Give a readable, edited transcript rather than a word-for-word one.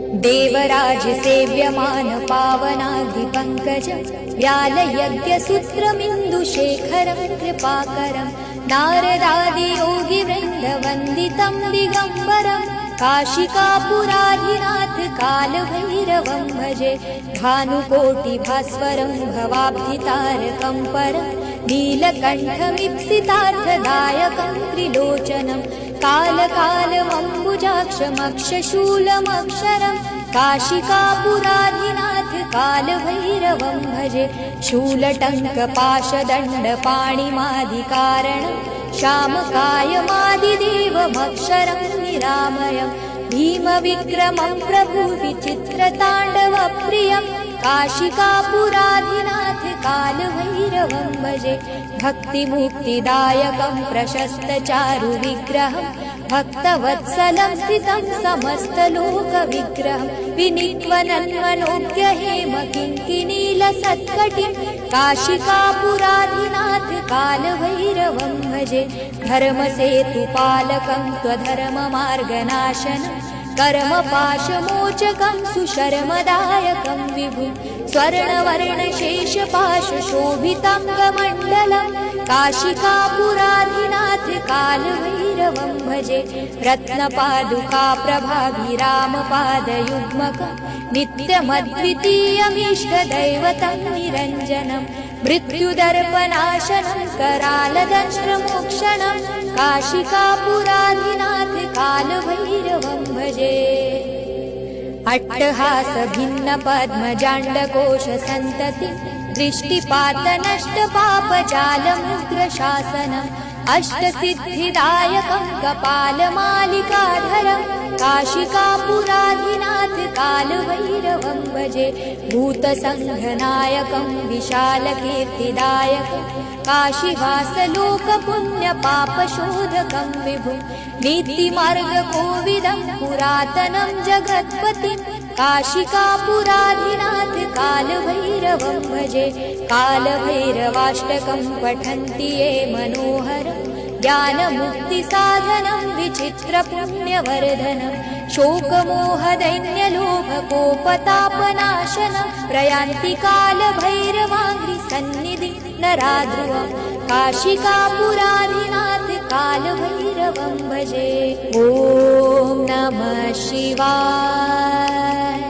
देवराज सेव्यमान पावनाग्निपङ्कज व्यालयज्ञसूत्रमिन्दुशेखरं कृपाकरं नारदादियोगिवृन्दवन्दितं दिगम्बरं काशिकापुराधिनाथ कालभैरवं भजे भानुकोटिभास्वरं भवाब्धितारकं परं नीलकण्ठमीप्सितार्थदायकं त्रिलोचनं कालकालमम्बुजाक्षमक्षशूलमक्षरं काशिकापुराधिनाथ कालभैरवं भजे शूलटङ्कपाशदण्डपाणिमादिकारणं श्यामकायमादिदेवमक्षरं निरामयं भीमविक्रमं प्रभुविचित्रताण्डवप्रियं काशिकापुराधिनाथ कालभैरवं भजे भक्तिमुक्तिदायकं प्रशस्तचारुविग्रहं भक्तवत्सलं स्थितं समस्तलोकविग्रहं विनिक्वनन्मनोज्ञहेम किङ्किणीलसत्कटिं काशिकापुराधिनाथ कालभैरवं भजे धर्मसेतुपालकं त्वधर्ममार्गनाशनं कर्मपाशमोचकं सुशर्मदायकं विभुं स्वर्णवर्णशेषपाशशोभिताङ्गमण्डलं काशिकापुराधिनाथ कालभैरवं भजे रत्नपादुकाप्रभाभिरामपादयुग्मकं नित्यमद्वितीयमीष्टदैवतं निरञ्जनं मृत्युदर्पनाशनं करालदंष्ट्रमोक्षणं काशिकापुराधिनाथ कालभैरवं भजे अट्टहासभिन्नपद्मजाण्डकोशसन्ततिं दृष्टिपातनष्टपापजालमुग्रशासनम् अष्टसिद्धिदायकं कपालमालिकाधरं काशिकापुराधिनाथ कालभैरवं भजे भूतसङ्घनायकं विशालकीर्तिदायकं काशीवासलोकपुण्यपापशोधकं विभुं नीतिमार्गकोविदं पुरातनं जगत्पतिं काशिकापुराधिनाथ कालभैरवं भजे कालभैरवाष्टकं पठन्ति ये मनोहरं ज्ञानमुक्तिसाधनं विचित्रपुण्यवर्धनं शोकमोहदैन्यलोभकोपतापनाशनं प्रयान्ति कालभैरवाङ्घ्रिसन्निधिं नराध्रुवं काशिकापुराधिनाथ कालभैरवं भजे ॐ नमः शिवाय।